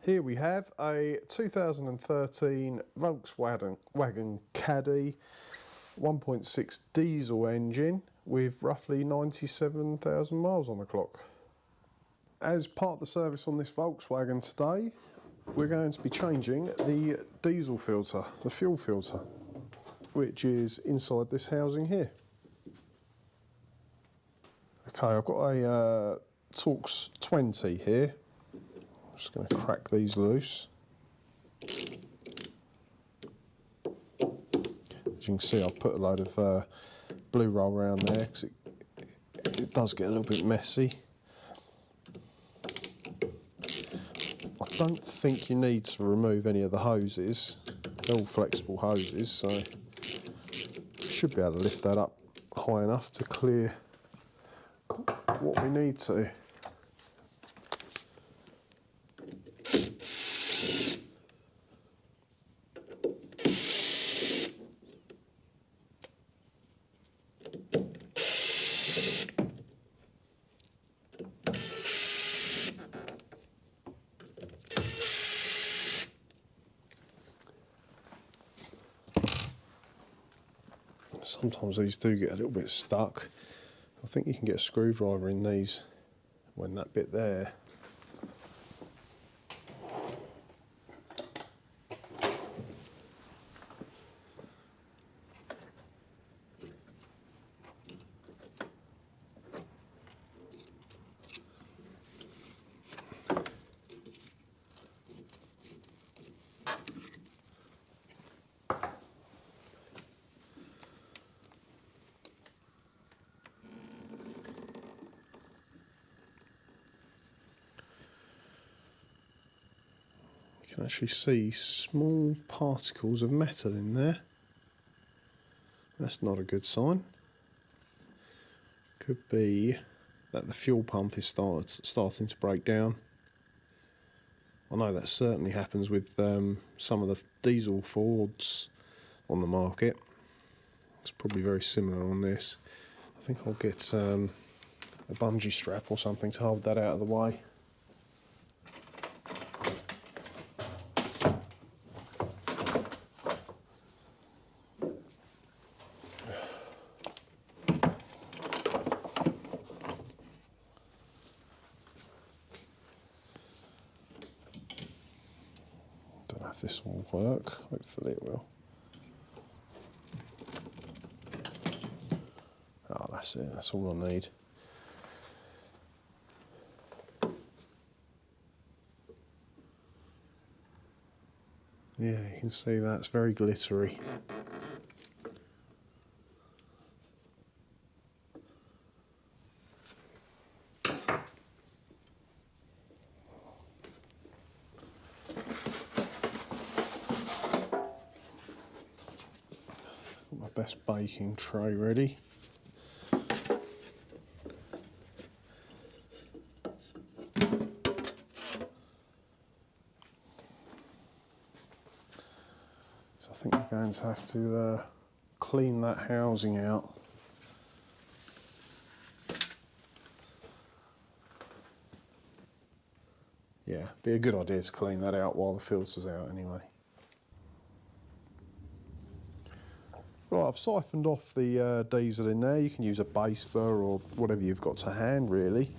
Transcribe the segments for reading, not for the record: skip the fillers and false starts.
Here we have a 2013 Volkswagen Caddy 1.6 diesel engine with roughly 97,000 miles on the clock. As part of the service on this Volkswagen today, we're going to be changing the diesel filter, the fuel filter, which is inside this housing here. Okay, I've got a Torx 20 here. I'm just going to crack these loose. As you can see, I've put a load of blue roll around there because it does get a little bit messy. I don't think you need to remove any of the hoses. They're all flexible hoses, so you should be able to lift that up high enough to clear what we need to. Sometimes these do get a little bit stuck. I think you can get a screwdriver in these when that bit there. You can actually see small particles of metal in there. That's not a good sign. Could be that the fuel pump is starting to break down. I know that certainly happens with some of the diesel Fords on the market. It's probably very similar on this. I think I'll get a bungee strap or something to hold that out of the way. Don't know if this will work, hopefully it will. Oh, that's it, that's all I need. Yeah, you can see that's very glittery. Got my best baking tray ready. So I think we're going to have to clean that housing out. Yeah, be a good idea to clean that out while the filter's out anyway. Right, I've siphoned off the diesel in there. You can use a baster or whatever you've got to hand, really.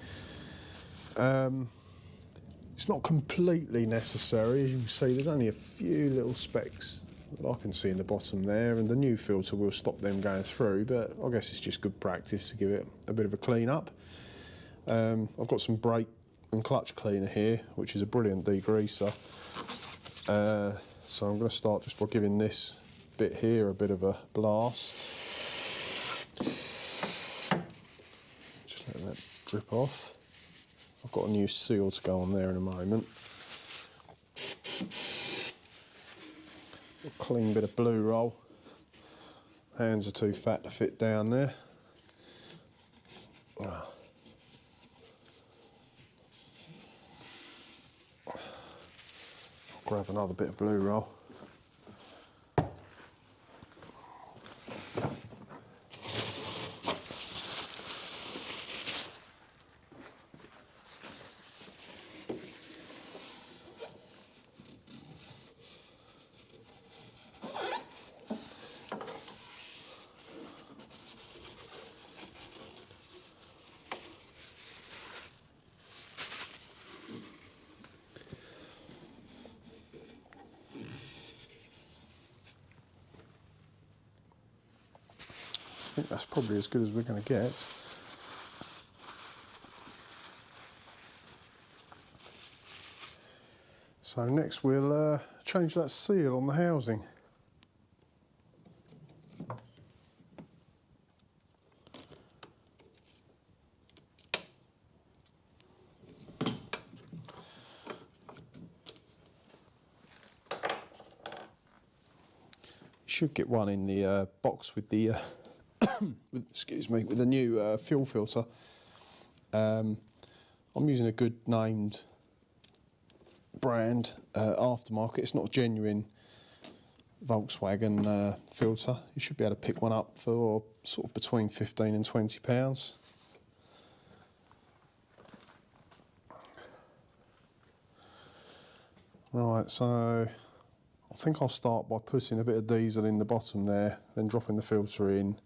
It's not completely necessary. As you can see, there's only a few little specks that I can see in the bottom there, and the new filter will stop them going through, but I guess it's just good practice to give it a bit of a clean up. I've got some brake and clutch cleaner here, which is a brilliant degreaser. So I'm going to start just by giving this bit here a bit of a blast. Just let that drip off. I've got a new seal to go on there in a moment. A clean bit of blue roll. Hands are too fat to fit down there. I'll grab another bit of blue roll. think that's probably as good as we're going to get. So next we'll change that seal on the housing. Should get one in the box with the with the new fuel filter. I'm using a good named brand, aftermarket. It's not a genuine Volkswagen filter. You should be able to pick one up for sort of between £15 and £20. Right, so I think I'll start by putting a bit of diesel in the bottom there, then dropping the filter in.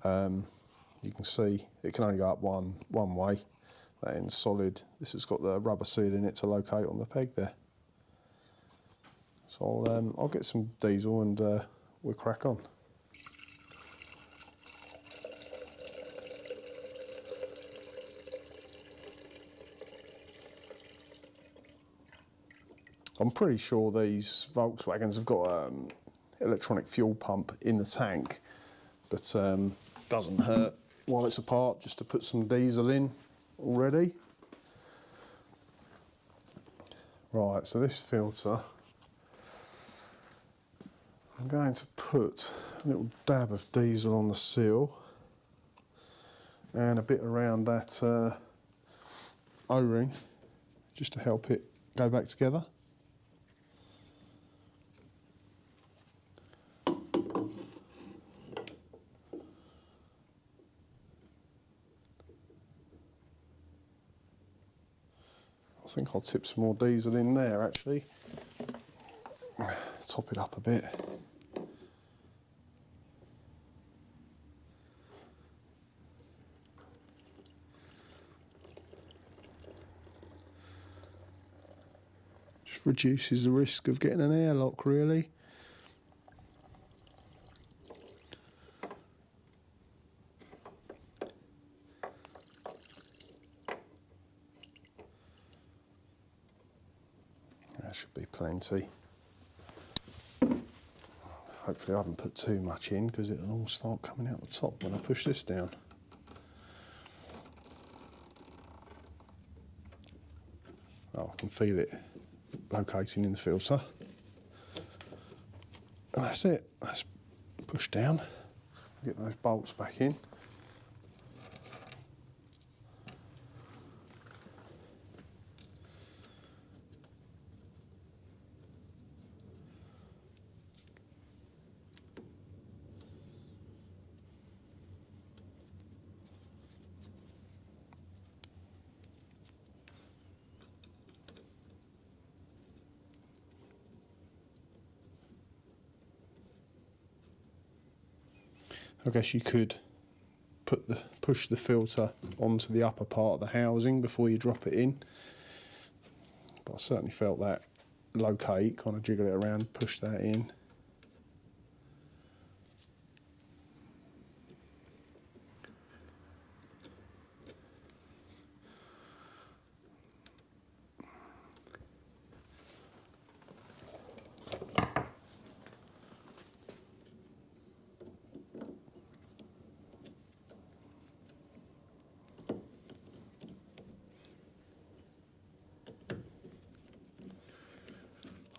You can see it can only go up one way. That end's solid. This has got the rubber seal in it to locate on the peg there. So I'll get some diesel and we'll crack on. I'm pretty sure these Volkswagens have got electronic fuel pump in the tank, but doesn't hurt while it's apart just to put some diesel in already. Right, so this filter, I'm going to put a little dab of diesel on the seal and a bit around that O-ring just to help it go back together. I think I'll tip some more diesel in there actually, top it up a bit. Just reduces the risk of getting an airlock really. Should be plenty. Hopefully I haven't put too much in because it'll all start coming out the top when I push this down. Oh, I can feel it locating in the filter. And that's it. That's push down. Get those bolts back in. I guess you could push the filter onto the upper part of the housing before you drop it in, but I certainly felt that locate, kind of jiggle it around, push that in.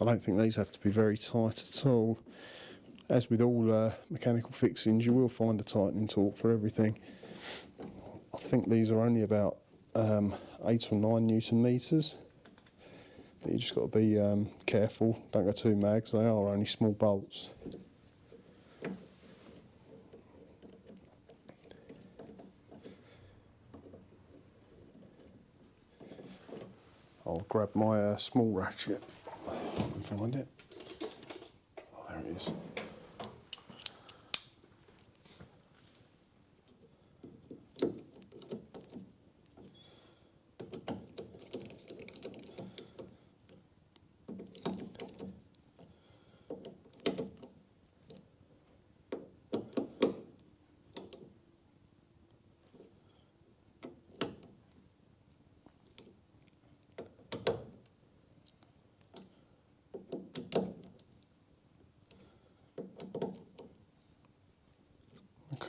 I don't think these have to be very tight at all. As with all mechanical fixings, you will find a tightening torque for everything. I think these are only about 8 or 9 Newton meters. But you just got to be careful, don't go too mad, because they are only small bolts. I'll grab my small ratchet. If I can find it. Oh, there it is.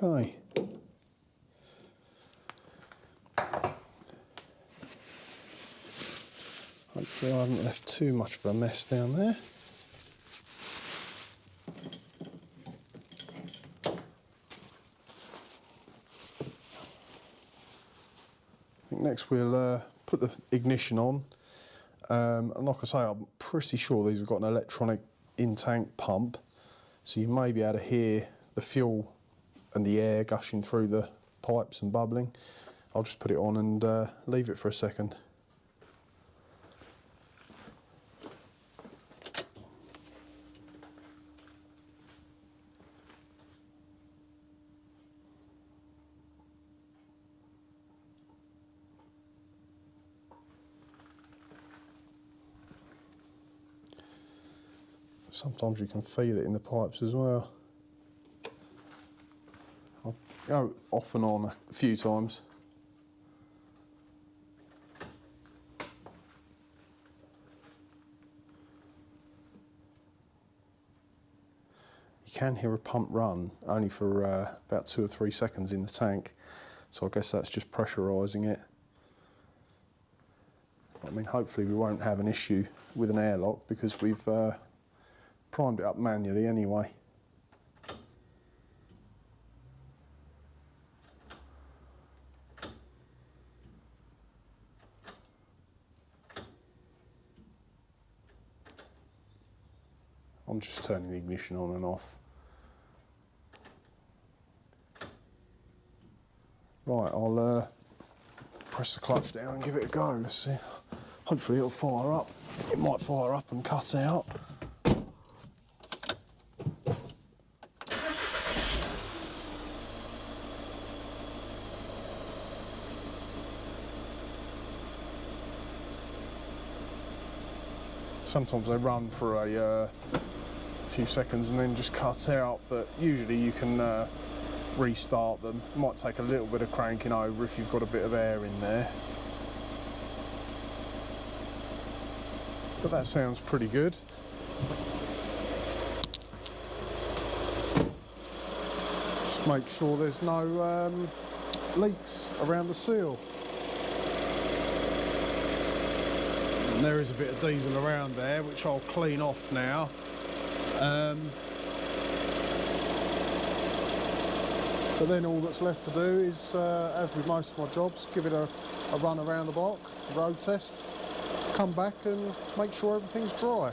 Okay. Hopefully I haven't left too much of a mess down there. I think next we'll put the ignition on. And like I say, I'm pretty sure these have got an electronic in-tank pump, so you may be able to hear the fuel and the air gushing through the pipes and bubbling. I'll just put it on and leave it for a second. Sometimes you can feel it in the pipes as well. I'll go off and on a few times. You can hear a pump run only for about 2 or 3 seconds in the tank, so I guess that's just pressurising it. I mean, hopefully we won't have an issue with an airlock because we've primed it up manually anyway. I'm just turning the ignition on and off. Right, I'll press the clutch down and give it a go. Let's see. Hopefully it'll fire up. It might fire up and cut out. Sometimes they run for a few seconds and then just cut out, but usually you can restart them. It might take a little bit of cranking over if you've got a bit of air in there. But that sounds pretty good. Just make sure there's no leaks around the seal. And there is a bit of diesel around there, which I'll clean off now. But then all that's left to do is, as with most of my jobs, give it a run around the block, road test, come back and make sure everything's dry.